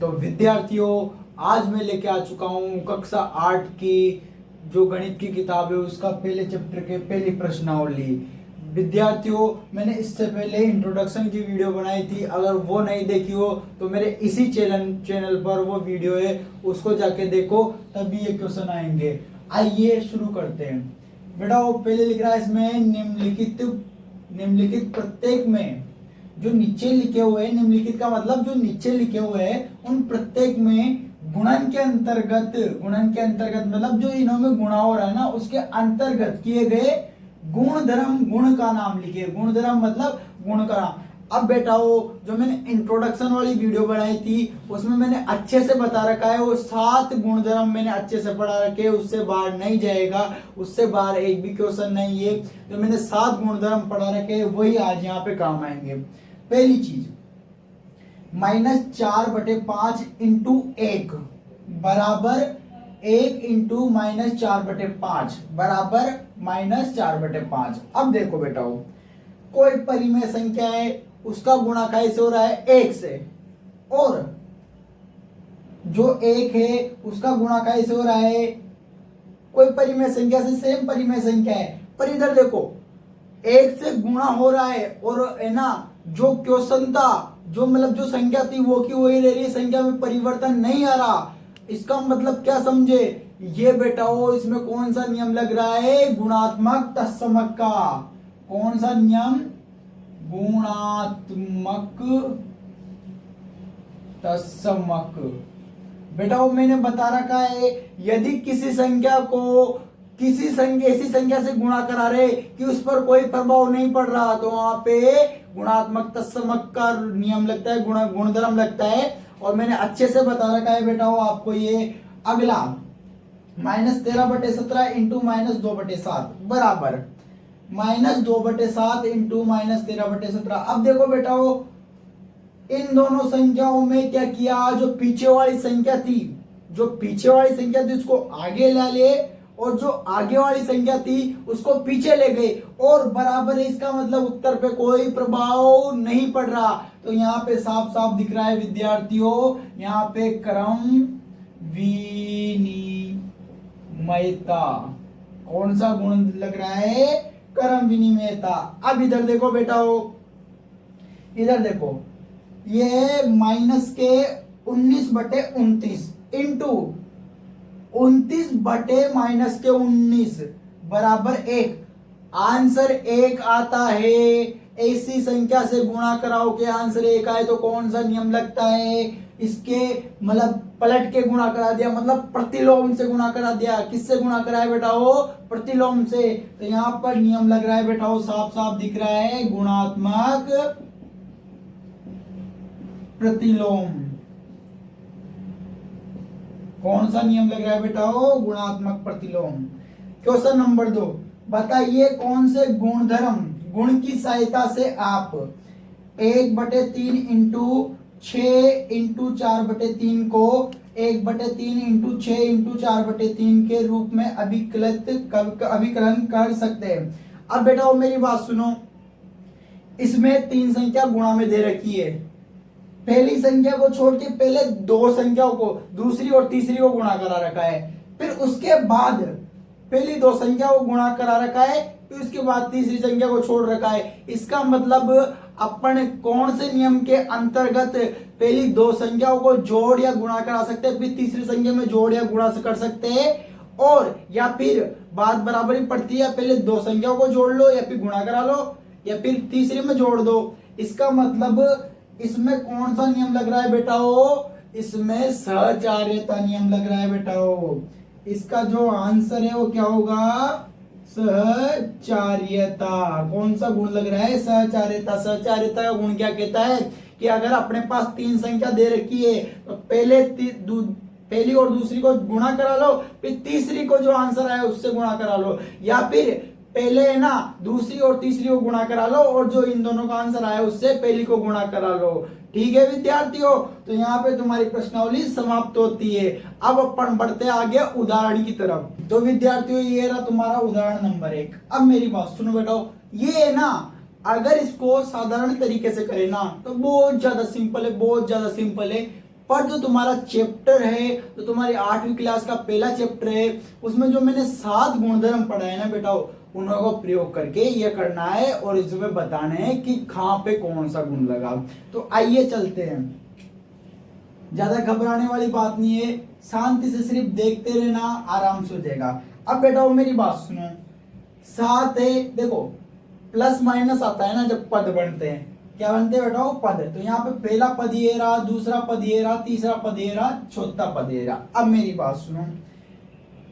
तो विद्यार्थियों, आज मैं लेके आ चुका हूँ कक्षा 8 की जो गणित की किताब है उसका पहले चैप्टर के पहली प्रश्नावली। विद्यार्थियों, मैंने इससे पहले इंट्रोडक्शन की वीडियो बनाई थी, अगर वो नहीं देखी हो तो मेरे इसी चैनल पर वो वीडियो है, उसको जाके देखो, तभी ये क्वेश्चन आएंगे। आइए शुरू करते हैं। बेटा वो पहले लिख रहा है इसमें निम्नलिखित प्रत्येक में जो नीचे लिखे हुए हैं, निम्नलिखित का मतलब जो नीचे लिखे हुए हैं उन प्रत्येक में गुणन के अंतर्गत मतलब जो इन्होंने गुणा हो रहा है ना उसके अंतर्गत किए गए गुण का नाम लिखे। गुणधर्म मतलब गुण का नाम। अब बेटा वो जो मैंने इंट्रोडक्शन वाली वीडियो बनाई थी उसमें मैंने अच्छे से बता रखा है, वो 7 गुणधर्म मैंने अच्छे से पढ़ा रखे, उससे बाहर नहीं जाएगा, उससे बाहर एक भी क्वेश्चन नहीं है। जो मैंने 7 गुणधर्म पढ़ा रखे वही आज यहाँ पे काम आएंगे। पहली चीज, -4/5 इंटू 1 बराबर 1 इंटू -4/5 बराबर -4/5। अब देखो बेटा कोई परिमेय संख्या है, उसका गुणा कैसे हो रहा है 1 से, और जो 1 है उसका गुणा कैसे हो रहा है कोई परिमेय संख्या से, सेम परिमेय संख्या है, पर इधर देखो 1 से गुणा हो रहा है और है ना जो क्वेश्चन था, जो मतलब जो संख्या थी वो की वही रह रही है, संख्या में परिवर्तन नहीं आ रहा। इसका मतलब क्या समझे ये बेटा वो इसमें कौन सा नियम लग रहा है, गुणात्मक तत्समक का। कौन सा नियम, गुणात्मक तत्समक। बेटा वो मैंने बता रखा है, यदि किसी संख्या को ऐसी संख्या से गुणा करा रहे कि उस पर कोई प्रभाव नहीं पड़ रहा तो वहां पे गुणात्मक तत्समक का नियम लगता है, गुणधर्म लगता है। और मैंने अच्छे से बता रखा है बेटा वो आपको ये। अगला -13/17 इंटू -2/7 बराबर -2/7 इंटू -13/17। अब देखो बेटा वो इन दोनों संख्याओं में क्या किया, जो पीछे वाली संख्या थी उसको आगे ला ले, और जो आगे वाली संख्या थी उसको पीछे ले गए, और बराबर है। इसका मतलब उत्तर पे कोई प्रभाव नहीं पड़ रहा। तो यहाँ पे साफ साफ दिख रहा है विद्यार्थियों, यहाँ पे क्रम विनिमयता। कौन सा गुण लग रहा है, क्रम विनिमयता। अब इधर देखो बेटा इधर देखो ये माइनस के 19/29 इंटू 29 बटे -19 बराबर 1। आंसर 1 आता है। ऐसी संख्या से गुणा कराओ के आंसर 1 आए तो कौन सा नियम लगता है, इसके मतलब पलट के गुणा करा दिया, मतलब प्रतिलोम से गुणा करा दिया। किससे गुणा करा है बेटा वो, प्रतिलोम से। तो यहाँ पर नियम लग रहा है बेटा वो, साफ साफ दिख रहा है, गुणात्मक प्रतिलोम। कौन सा नियम लग रहा है बेटा वो, गुणात्मक प्रतिलोम। क्वेश्चन नंबर 2, बताइए कौन से गुण की सहायता से आप 1/3 इंटू 6 इंटू 4/3 को 1/3 इंटू 6 इंटू 4/3 के रूप में अभिकलन कर सकते हैं। अब बेटा वो मेरी बात सुनो, इसमें 3 संख्या गुणा में दे रखी है। पहली संख्या को छोड़ के पहले 2 संख्याओं को, दूसरी और तीसरी को गुणा करा रखा है, फिर उसके बाद पहली 2 संख्या को गुणा करा रखा है, फिर उसके बाद तीसरी संख्या को छोड़ रखा है। इसका मतलब अपन कौन से नियम के अंतर्गत पहली 2 संख्याओं को जोड़ या गुणा करा सकते हैं, फिर तीसरी संख्या में जोड़ या गुणा कर सकते हैं, और या फिर बात बराबरी पड़ती है, पहले 2 संख्याओं को जोड़ लो या फिर गुणा करा लो या फिर तीसरी में जोड़ दो। इसका मतलब इसमें कौन सा नियम लग रहा है बेटा वो, इसमें सहचार्यता नियम लग रहा है बेटा वो। इसका जो आंसर है वो क्या होगा, सहचार्यता। कौन सा गुण लग रहा है, सहचार्यता। सहचार्यता का गुण क्या कहता है कि अगर अपने पास 3 संख्या दे रखी है तो पहली और दूसरी को गुणा करा लो, फिर तीसरी को जो आंसर आया उससे गुणा करा लो, या फिर पहले है ना दूसरी और तीसरी को गुणा करा लो और जो इन दोनों का आंसर आया उससे पहली को गुणा करा लो। ठीक है विद्यार्थियों, तो यहाँ पे तुम्हारी प्रश्नावली समाप्त होती है। अब अपन बढ़ते आगे उदाहरण की तरफ। तो विद्यार्थियों ये रहा तुम्हारा उदाहरण नंबर 1। अब मेरी बात सुनो बेटा, ये है ना अगर इसको साधारण तरीके से करें ना तो बहुत ज्यादा सिंपल है, बहुत ज्यादा सिंपल है। पर जो तुम्हारा चैप्टर है, तो तुम्हारी 8वीं क्लास का पहला चैप्टर है, उसमें जो मैंने 7 गुणधर्म पढ़ाए ना बेटा, उन्हों को प्रयोग करके ये करना है और इसमें बताना है कि कहाँ पे कौन सा गुण लगा। तो आइए चलते हैं, ज्यादा घबराने वाली बात नहीं है, शांति से सिर्फ देखते रहना, आराम से हो जाएगा। अब बेटा मेरी बात सुनो, 7 है, देखो प्लस माइनस आता है ना जब पद बनते हैं, क्या बनते हैं बेटा पद। तो यहाँ पे पहला पद ये रहा, दूसरा पद ये रहा, तीसरा पद ये रहा, चौथा पद ये रहा। अब मेरी बात सुनो,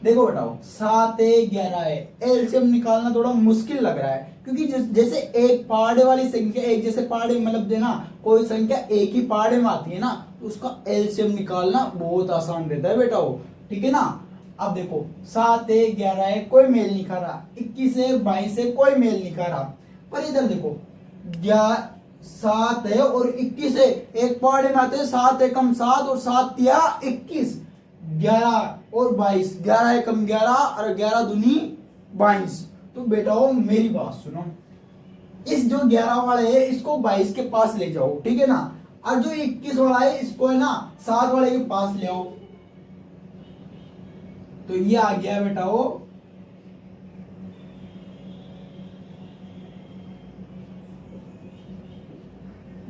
देखो बेटा 7 है 11 है, एलसीएम निकालना थोड़ा मुश्किल लग रहा है, क्योंकि जैसे एक पहाड़े वाली संख्या, एक जैसे पहाड़े मतलब देना, कोई संख्या एक ही पहाड़े में आती है ना, तो उसका एलसीएम निकालना बहुत आसान रहता है बेटा, ठीक है ना। अब देखो 7 है 11 है, कोई मेल नहीं खा रहा, 21 है 22 है, कोई मेल नहीं खा रहा, पर इधर देखो 7 है और 21 है, एक पहाड़े में आते हैं, 7 एकम 7 और 7 तिया 21, 11 और 22, 11 एकम 11 और 11 दूनी 22। तो बेटा मेरी बात सुनो, इस जो 11 वाला है इसको 22 के पास ले जाओ, ठीक है ना, और जो 21 वाला है इसको है ना 7 वाले के पास ले आओ। तो ये आ गया बेटा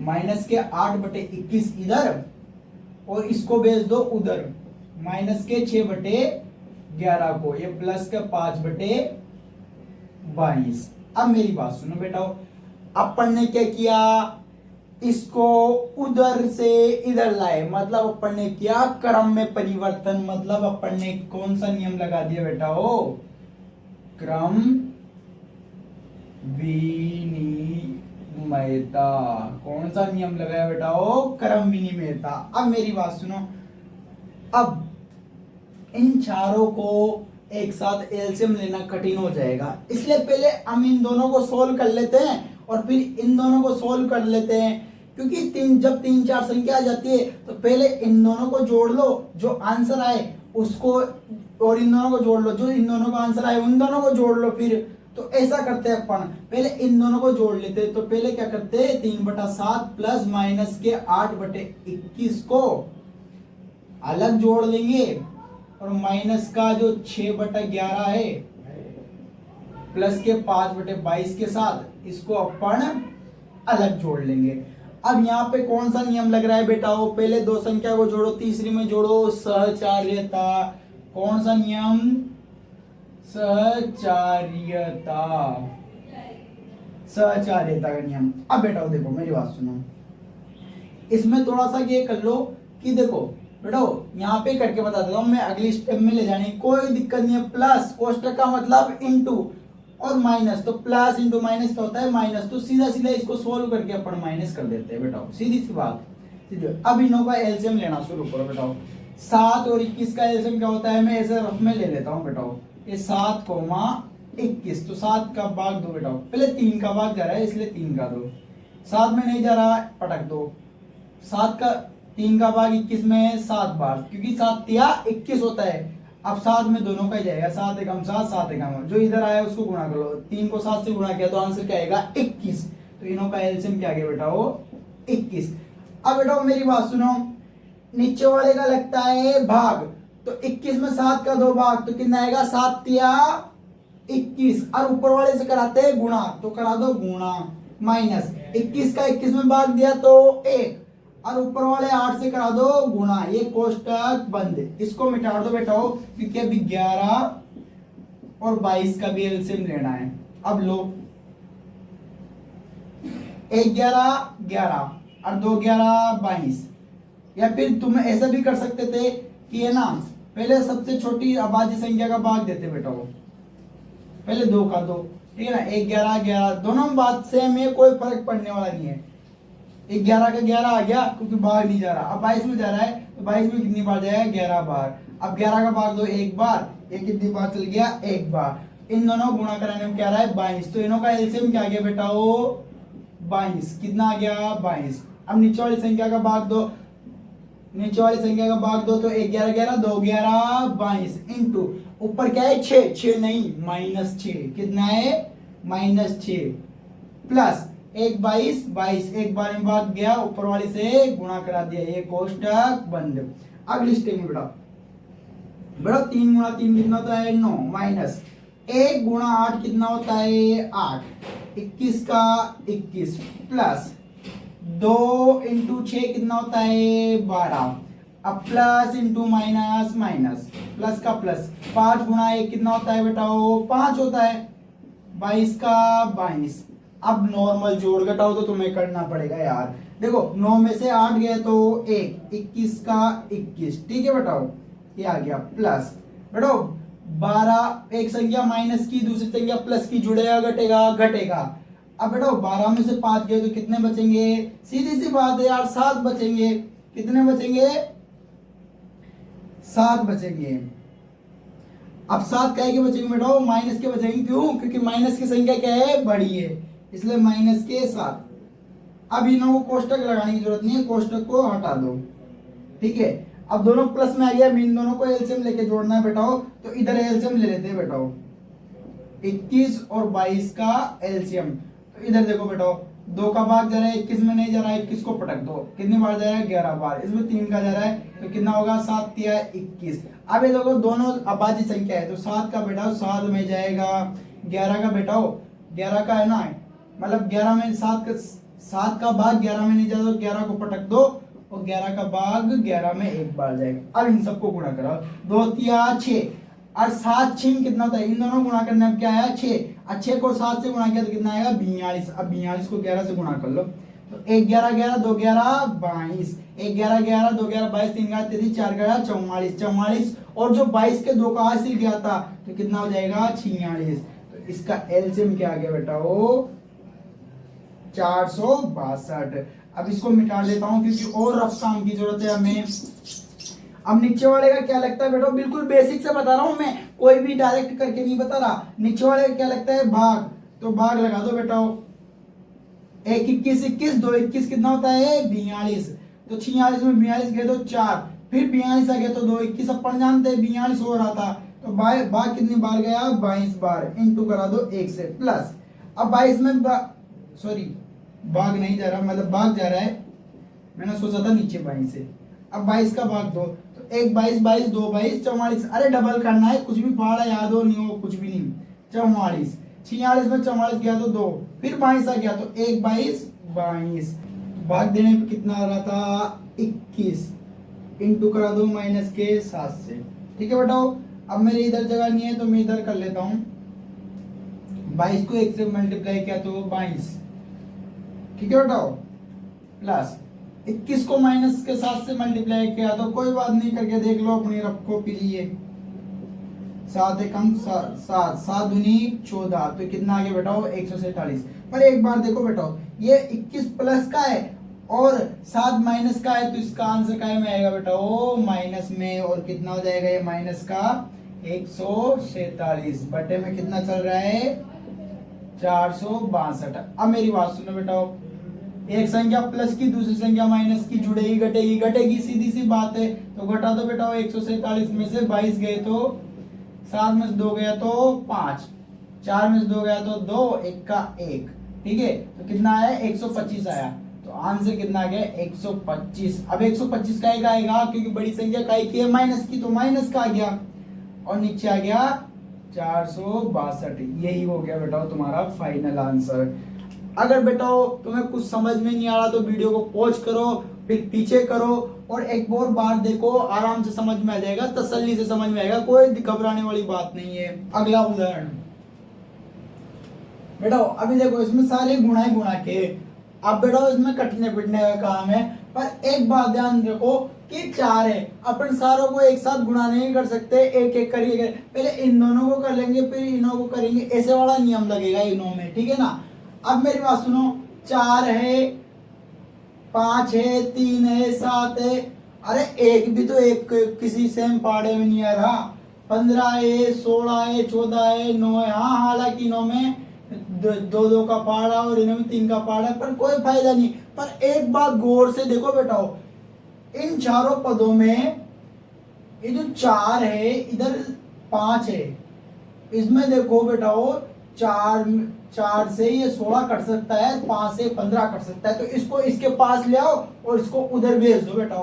माइनस के 8/21 इधर, और इसको भेज दो उधर, माइनस के 6/11 को, ये प्लस के 5/22। अब मेरी बात सुनो बेटा, अपन ने क्या किया, इसको उधर से इधर लाए, मतलब अपन ने किया क्रम में परिवर्तन, मतलब अपन ने कौन सा नियम लगा दिया बेटा क्रम विनिमयता। कौन सा नियम लगाया बेटा क्रम विनिमयता। अब मेरी बात सुनो, अब इन चारों को एक साथ एलसीएम लेना कठिन हो जाएगा, इसलिए पहले हम इन दोनों को सोल्व कर लेते हैं और फिर इन दोनों को सोल्व कर लेते हैं, क्योंकि जब 3-4 संख्या आ जाती है तो पहले इन दोनों को जोड़ लो, जो आंसर आए उसको, और इन दोनों को जोड़ लो, जो इन दोनों का आंसर आए उन दोनों को जोड़ लो। फिर तो ऐसा करते हैं अपन, पहले इन दोनों को जोड़ लेते हैं। तो पहले क्या करते हैं, 3/7 प्लस माइनस के 8/21 को अलग जोड़ लेंगे, और माइनस का जो 6/11 है प्लस के 5/22 के साथ इसको अपन अलग जोड़ लेंगे। अब यहाँ पे कौन सा नियम लग रहा है बेटा पहले दो संख्या को जोड़ो, तीसरी में जोड़ो, सहचार्यता। कौन सा नियम, सहचार्यता, सहचार्यता का नियम। अब बेटा देखो मेरी बात सुनो, इसमें थोड़ा सा ये कर लो कि देखो बेटा यहाँ पे करके बता देता हूँ मैं, अगली स्टेप में ले जाने की कोई दिक्कत नहीं है। प्लस कोष्टक का मतलब इनटू और माइनस, तो प्लस इंटू माइनस क्या होता है माइनस, तो सीधा सीधा इसको सोल्व करके अपन माइनस कर देते हैं बेटा, सीधी सी बात। अब इनों का एलसीएम लेना शुरू करो बेटा। 7 और 21 का एलसीएम क्या होता है, मैं ऐसे रफ में ले लेता हूँ बेटा, ये 7,21, तो 7 का भाग दो बेटा, पहले 3 का भाग जा रहा है इसलिए 3 का दो, 7 में नहीं जा रहा पटक दो, 7 का 3 का भाग 21 में 7 बार, क्योंकि 7 तिया 21 होता है। अब 7 में दोनों का ही जाएगा, 7 एकम 7, 7 एकम, जो इधर आया उसको गुणा कर लो, 3 को 7 से गुणा किया तो आंसर क्या आएगा 21। तो इनों का एलसीएम क्या आ गया बेटा 21। अब बेटा मेरी बात सुनो, नीचे वाले का लगता है भाग, तो 21 में 7 का 2 भाग, तो कितना आएगा 7 तिया 21, और ऊपर वाले से कराते हैं गुणा, तो करा दो गुणा, माइनस 21 का 21 में भाग दिया तो 1, और ऊपर वाले 8 से करा दो गुणा, ये कोष्टक बंद, इसको मिटा दो बेटा क्योंकि अभी 11 और 22 का भी एलसीएम लेना है। अब लो 1 11 11 और 2 11 22, या फिर तुम ऐसा भी कर सकते थे कि है ना, पहले सबसे छोटी अभाज्य संख्या का भाग देते बेटा, पहले 2 का 2, ठीक है ना, 1 11 11, दोनों बात सेम है, कोई फर्क पड़ने वाला नहीं है। 11 का 11 आ गया क्योंकि भाग नहीं जा रहा, अब 22 में जा रहा है, तो 22 में कितनी बार जाएगा 11 बार, अब 11 का भाग दो 1 बार, ये कितनी बार चल गया 1 बार, इन दोनों गुणा कराने में क्या रहा है 22, तो इनों का एलसीएम क्या आ गया बेटा 22, कितना आ गया 22। अब नीचे वाली संख्या का भाग दो, नीचे वाली संख्या का भाग दो, तो 1 11 11 2 11 22 इंटू ऊपर क्या है 6 नहीं -6, कितना है -6, प्लस एक 22 22 एक बार में भाग गया, ऊपर वाले से गुणा करा दिया, ये कोष्टक बंद। अगली स्टेप में बेटा, बेटा 3 गुणा 3 कितना होता है 9 माइनस 1 गुणा 8 कितना होता है 8, 21 का 21 प्लस 2 इंटू 6 कितना होता है 12, अब plus into minus minus plus का प्लस, 5 गुणा 1 कितना होता है बेटा वो 5 होता है, 22 का 22। अब नॉर्मल जोड़ घटाओ तो तुम्हें करना पड़ेगा यार, देखो 9 में से 8 गए तो 1, 21 का 21, ठीक है बेटाओ, ये आ गया प्लस बेटो 12, एक संख्या माइनस की दूसरी संख्या प्लस की, जुड़ेगा घटेगा घटेगा। अब बेटो 12 में से 5 गए तो कितने बचेंगे, सीधी सी बात है यार 7 बचेंगे, कितने बचेंगे 7 बचेंगे। अब 7 काहे के बचेंगे बेटा, माइनस के बचेंगे, क्यों, क्योंकि माइनस की संख्या क्या है बड़ी है, इसलिए माइनस के 7। अब इन्हों को कोष्टक लगाने की जरूरत नहीं है, कोष्टक को हटा दो, ठीक है। अब दोनों प्लस में आ गया, इन दोनों को एलसीएम लेके जोड़ना है बेटाओ, तो इधर एलसीएम ले लेते हैं बेटाओ, 21 और 22 का एलसीएम। तो इधर देखो बेटाओ 2 का भाग जा रहा है, 21 में नहीं जा रहा है, 21 को पटक दो, कितनी बार जा रहा है 11 बार, इसमें 3 का जा रहा है तो कितना होगा 7 तिया 21। अब ये देखो दोनों अभाज्य संख्या है, तो 7 का बेटा 7 में जाएगा, 11 का बेटाओ 11 का है ना, मतलब 11 में 7 का भाग 11 में नहीं जाता तो 11 को पटक दो और 11 का भाग 11 में एक बार जाएगा। अब इन सबको गुणा करो, 2 तिया 6 और 7 6 कितना होता है, इन दोनों गुणा करने अब क्या आया 6, 6 को 7 से गुणा किया तो कितना आएगा 42। अब 42 को 11 से गुणा कर लो, तो 1 11 11 2 11 22, 1 11 11 2 11 22, 3 11 33 4 11 44 44, और जो 22 के 2 का हासिल किया था तो कितना हो जाएगा 46। तो इसका एलसीएम क्या आ गया बेटा वो 462। अब इसको मिटा देता हूं क्योंकि और रफ काम की जरूरत है हमें। अब नीचे वाले का क्या लगता है बेटा, बिल्कुल बेसिक से बता रहा हूं मैं, कोई भी डायरेक्ट करके नहीं बता रहा। नीचे वाले का क्या लगता है भाग, तो भाग लगा दो बेटा, 1 21 21 2 21 कितना होता है 42, तो 46 में 42 गए तो 4, फिर 42 आ गया तो 2 21, अपन जानते हैं 42 हो रहा था, तो भाग कितनी बार गया 22 बार, इंटू करा दो 1 से प्लस। अब 22 में सॉरी भाग नहीं जा रहा, मतलब भाग जा रहा है, मैंने सोचा था नीचे 22 से। अब 22 का भाग दो, तो 1 22 22 2 22 44, अरे डबल करना है, कुछ भी पहाड़ा याद हो नहीं हो कुछ भी नहीं, 44 46 में 44 गया तो 2, फिर 22 आ गया तो 1 22 22, भाग देने पे कितना आ रहा था 21, इंटू करा दो माइनस के 7 से, ठीक है बेटाओ। अब मेरे इधर जगह नहीं है तो मैं इधर कर लेता हूँ, 22 को 1 से मल्टीप्लाई किया तो 22, ठीक है बेटाओ, प्लस 21 को माइनस के 7 से मल्टीप्लाई किया तो कोई बात नहीं, करके देख लो अपनी रखो पीरिए, 7 एकम 7 7 दूनी 14, तो कितना आ गया बेटाओ 147। पर एक बार देखो बेटाओ, ये 21 प्लस का है और 7 माइनस का है, तो इसका आंसर क्या में आएगा बेटाओ माइनस में, और कितना हो जाएगा ये माइनस का 147 बटे में कितना चल रहा है 462। अब मेरी बात सुनो बेटाओ, एक संख्या प्लस की दूसरी संख्या माइनस की, जुड़ेगी घटेगी घटेगी, सीधी सी बात है, तो घटा दो बेटा 147 में से 22 गए तो 7 में से 2 गया तो 5, 4 में से 2 गया तो 2, 1 का 1, ठीक है, तो कितना आया 125 आया, तो आंसर कितना आ गया 125। अब 125 का एक आएगा क्योंकि बड़ी संख्या का एक है माइनस की, तो माइनस का आ गया और नीचे आ गया 462। यही हो गया बेटा तुम्हारा फाइनल आंसर। अगर बेटा तुम्हें कुछ समझ में नहीं आ रहा तो वीडियो को पॉज करो, फिर पीछे करो और एक और बार देखो, आराम से समझ में आ जाएगा, तसल्ली से समझ में आएगा, कोई घबराने वाली बात नहीं है। अगला उदाहरण बेटा, अभी देखो इसमें सारे गुणा ही गुणा के, अब बेटा इसमें कटने पिटने का काम है, पर एक बात ध्यान रखो कि 4 है, अपन सारों को एक साथ गुणा नहीं कर सकते, एक एक करिए, पहले इन दोनों को कर लेंगे फिर इनों को करेंगे, ऐसे वाला नियम लगेगा इनों में, ठीक है ना। अब मेरी बात सुनो, 4 है 5 है 3 है 7 है, अरे एक भी तो एक किसी सेम पाड़े में नहीं आ रहा, 15 है 16 है 14 है 9 है, हाँ हालांकि इनों में 2 का पाड़ा और इनों में 3 का पाड़ा, पर कोई फायदा नहीं। पर एक बात गौर से देखो बेटाओ, इन चारों पदों में ये जो 4 है इधर 5 है, इसमें देखो बेटाओ चार चार से ये 16 कट सकता है, 5 से 15 कट सकता है, तो इसको इसके पास ले आओ और इसको उधर भेज दो बेटा।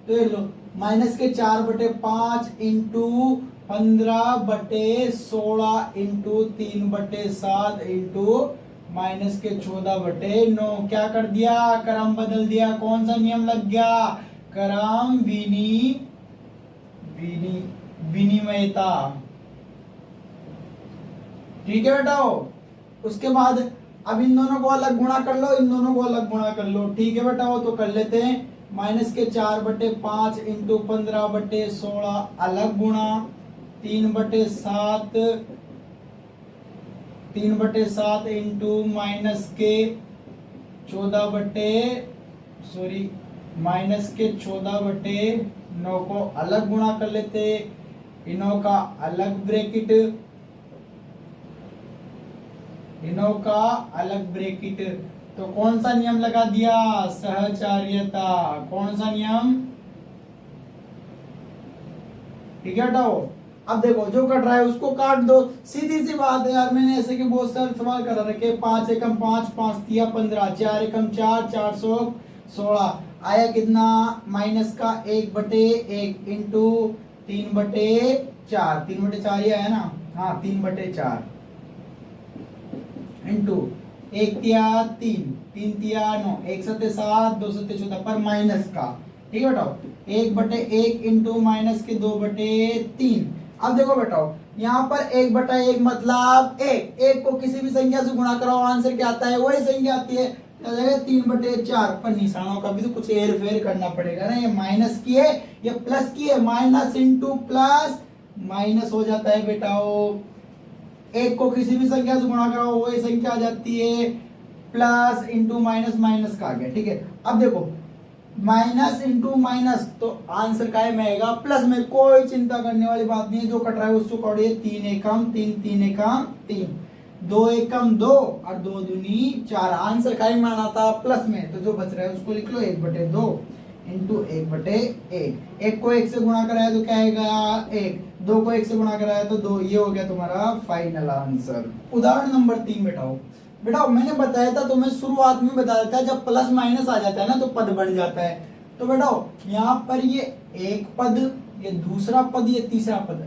तो ये लो -4/5 इंटू 15/16 इंटू 3/7 इंटू -14/9। क्या कर दिया, क्रम बदल दिया। कौन सा नियम लग गया, क्रम विनिमयता। ठीक है बेटा। उसके बाद अब इन दोनों को अलग गुणा कर लो, इन दोनों को अलग गुणा कर लो। ठीक है बेटा, तो कर लेते हैं। -4/5 इंटू 15/16 अलग गुणा 3/7 इंटू -14/9 को अलग गुणा कर लेते। इनों का अलग ब्रैकेट। तो कौन सा नियम लगा दिया, सहचार्यता। कौन सा नियम, ठीक है बेटा। अब देखो जो कट रहा है उसको काट दो, सीधी सी बात है यार। मैंने ऐसे के बहुत सारे सवाल करा रखे। 5 एकम 5, 5 तिया 15, 4 एकम 4, 4 सौ 16 आया कितना, माइनस का 1/1 इंटू 3/4, 3/4 ही आया ना, हाँ 3/4 इंटू 1 तिया 3, 3 तिया 9, 1 सत्ते 7, 2 सत्ते 14 पर माइनस का। ठीक है बेटाओ, 1/1 इंटू -2/3। अब देखो बेटाओ यहाँ पर 1/1 मतलब एक को किसी भी संख्या से गुणा कराओ, आंसर क्या आता है, वही संख्या आती है। 3/4 पर निशानों का भी तो कुछ हेर फेर करना पड़ेगा ना। ये माइनस की है, ये प्लस की है, माइनस इंटू प्लस माइनस हो जाता है बेटाओ। एक को किसी भी संख्या से गुणा कराओ वही संख्या आ जाती है, प्लस इंटू माइनस माइनस का आ गया। ठीक है, अब देखो माइनस इंटू माइनस तो आंसर का में आएगा प्लस में। कोई चिंता करने वाली बात नहीं है, जो कट रहा है उसको करिए। 3 एकम 3, 3 एकम 3, 2 एकम 2 और 2 दूनी 4। आंसर का में आना था प्लस में, तो जो बच रहा है उसको लिख लो 1/2 इंटू 1/1। एक को 1 से गुणा कराया तो क्या आएगा 1, 2 को 1 से गुणा कराया तो 2। ये हो गया तुम्हारा फाइनल आंसर। उदाहरण नंबर 3 बेटाओ। बेटा मैंने बताया था तुम्हें, शुरुआत में बताया था, जब प्लस माइनस आ जाता है ना तो पद बन जाता है। तो बेटा यहाँ पर ये एक पद, ये दूसरा पद, ये तीसरा पद।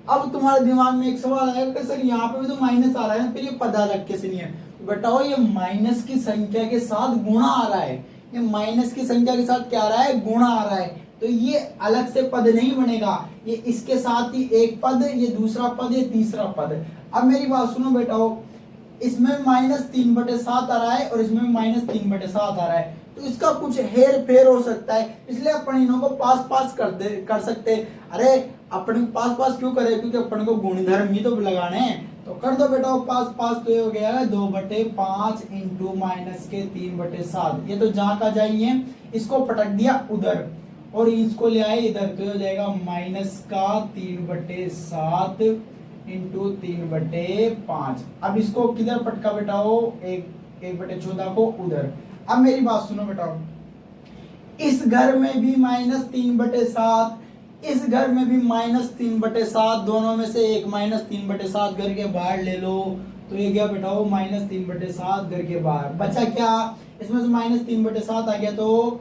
अब तुम्हारे दिमाग में एक सवाल आएगा कि सर यहाँ पे भी तो माइनस आ रहा है, फिर ये पद अलग कैसे नहीं है। तो बेटा ये माइनस की संख्या के साथ गुणा आ रहा है, ये माइनस की संख्या के साथ क्या आ रहा है, गुणा आ रहा है। तो ये अलग से पद नहीं बनेगा, ये इसके साथ ही एक पद, ये दूसरा पद, ये तीसरा पद। अब मेरी बात सुनो बेटाओ, इसमें -3/7 आ रहा है और इसमें -3/7 आ रहा है, तो इसका कुछ हेर फेर हो सकता है, इसलिए अपन इन्हों को पास पास कर सकते। अरे अपन पास पास क्यों करे, क्योंकि अपन को गुणधर्म ही तो लगाने हैं। तो कर दो बेटा पास पास। तो ये हो गया 2/5 इंटू -3/7। ये तो जहां का जाइए, इसको पटक दिया उधर और इसको ले आए इधर, तो हो जाएगा -3/7 इंटू 3/5। अब इसको किधर पटका बेटाओ, 1/14 को उधर। अब मेरी बात सुनो बेटाओ, इस घर में भी -3/7, इस घर में भी -3/7, दोनों में से एक -3/7 घर के बाहर ले लो। तो ये गया बेटाओ -3/7 घर के बाहर। बचा क्या, इसमें से -3/7 आ गया तो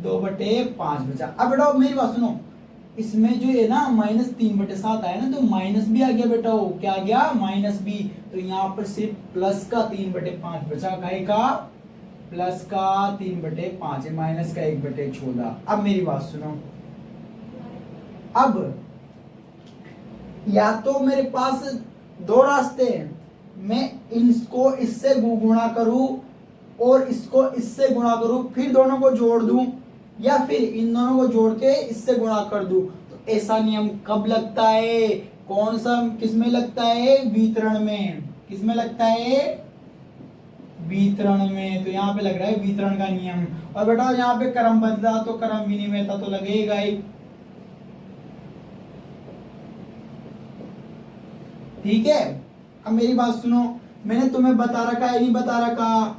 2/5 बचा। अब बेटाओ मेरी बात सुनो, इसमें जो है ना -3/7 आया ना, तो माइनस भी आ गया बेटा। क्या आ गया, माइनस भी। तो यहाँ पर सिर्फ प्लस का 3/5 बचा, काहे का, प्लस का 3/5 है, माइनस का 1/14। अब मेरी बात सुनो, अब या तो मेरे पास दो रास्ते हैं, मैं इसको इससे गुणा करूं और इसको इससे गुणा करूं, फिर दोनों को जोड़ दूं, या फिर इन दोनों को जोड़ के इससे गुणा कर दूं। तो ऐसा नियम कब लगता है, कौन सा, किसमें लगता है, वितरण में। किसमें लगता है, वितरण में। तो यहाँ पे लग रहा है वितरण का नियम। और बेटा यहाँ पे क्रम बदला तो क्रम विनिमयता तो लगेगा ही। ठीक है, अब मेरी बात सुनो, मैंने तुम्हें बता रखा है, नहीं बता रखा,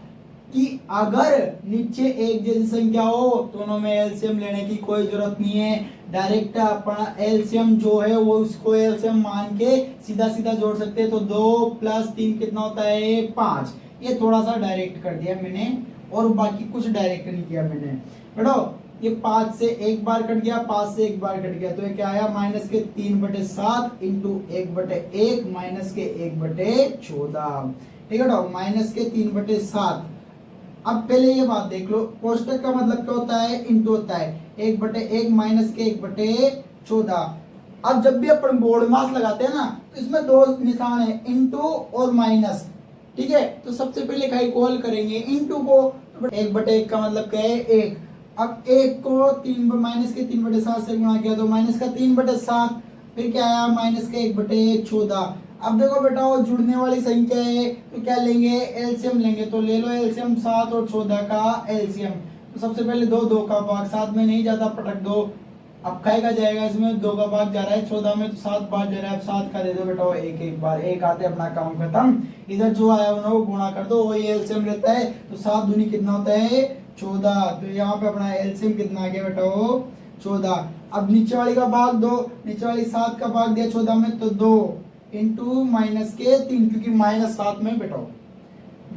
कि अगर नीचे एक जैसी संख्या हो दोनों में एलसीएम लेने की कोई जरूरत नहीं है, डायरेक्ट अपना एलसीएम जो है वो उसको एलसीएम मान के सीधा सीधा जोड़ सकते हैं। तो 2 + 3 कितना होता है 5। ये थोड़ा सा डायरेक्ट कर दिया मैंने और बाकी कुछ डायरेक्ट नहीं किया मैंने। बेटो ये 5 से एक बार कट गया, 5 से एक बार कट गया, तो ये क्या आया -3/7 इंटू 1/1 -1/14। ठीक है बेटो, -3/7। अब पहले ये बात देख लो, कोष्टक का मतलब क्या होता है इंटू होता है, 1/1 -1/14। अब जब भी अपन बोर्ड मास लगाते हैं ना तो इसमें दो निशान है, इंटू और माइनस। ठीक है, तो सबसे पहले का इक्वल करेंगे इंटू को, 1/1 का मतलब क्या है 1। अब 1 को -3/7 से गुणा किया तो -3/7, फिर क्या आया -1/14। अब देखो बेटा वो जुड़ने वाली संख्या है तो क्या लेंगे एलसीएम लेंगे, तो ले लो एलसीएम 7 और 14 का एलसीएम। तो सबसे पहले 2 का भाग 7 में नहीं जाता, पटक दो। अब खाएगा जाएगा, इसमें 2 का भाग जा रहा है 14 में तो 7 बार जा रहा है। अब 7 का दे दो बेटा वो एक बार, एक आते अपना काम खत्म। इधर जो आया उन्हें गुणा कर दो, वही एलसीएम रहता है। तो 7 दूनी कितना होता है 14। तो यहाँ पे अपना एलसीएम कितना आ गया बेटा वो 14। अब नीचे वाली का भाग दो, नीचे वाली 7 का भाग दिया 14 में तो 2 इंटू -3, क्योंकि -7 में बेटा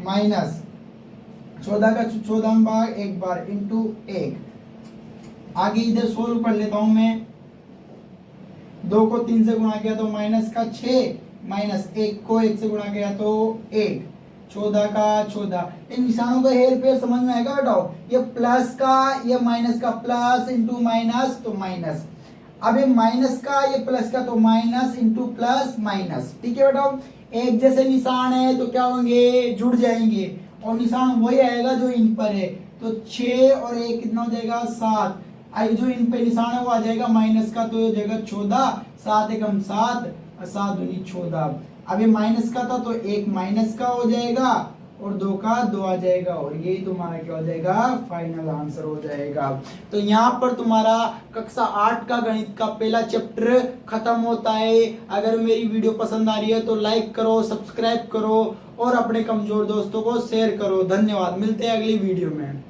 -14 का 14 में भाग एक बार इंटू 1। आगे इधर सोल्व कर लेता हूं मैं। 2 को 3 से गुणा किया तो -6, -1 को 1 से गुणा किया तो 1, 14 का 14। इन निशानों का हेर फेर समझ में आएगा बेटाओ, ये प्लस का ये माइनस का, प्लस इंटू माइनस तो माइनस। अब ये माइनस का ये प्लस का तो माइनस इंटू प्लस माइनस। ठीक है बेटाओ, एक जैसे निशान है तो क्या होंगे जुड़ जाएंगे और निशान वही आएगा जो इन पर है। तो 6 और 1 कितना हो जाएगा 7। आई जो इन पे निशान है वो आ जाएगा माइनस का, तो ये हो जाएगा 14, 7 एकम 7 और 7 दूनी 14। अब ये माइनस का था तो 1 माइनस का हो जाएगा और 2 का 2 आ जाएगा और यही तुम्हारा क्या हो जाएगा फाइनल आंसर हो जाएगा। तो यहाँ पर तुम्हारा कक्षा 8 का गणित का पहला चैप्टर खत्म होता है। अगर मेरी वीडियो पसंद आ रही है तो लाइक करो, सब्सक्राइब करो और अपने कमजोर दोस्तों को शेयर करो। धन्यवाद, मिलते हैं अगली वीडियो में।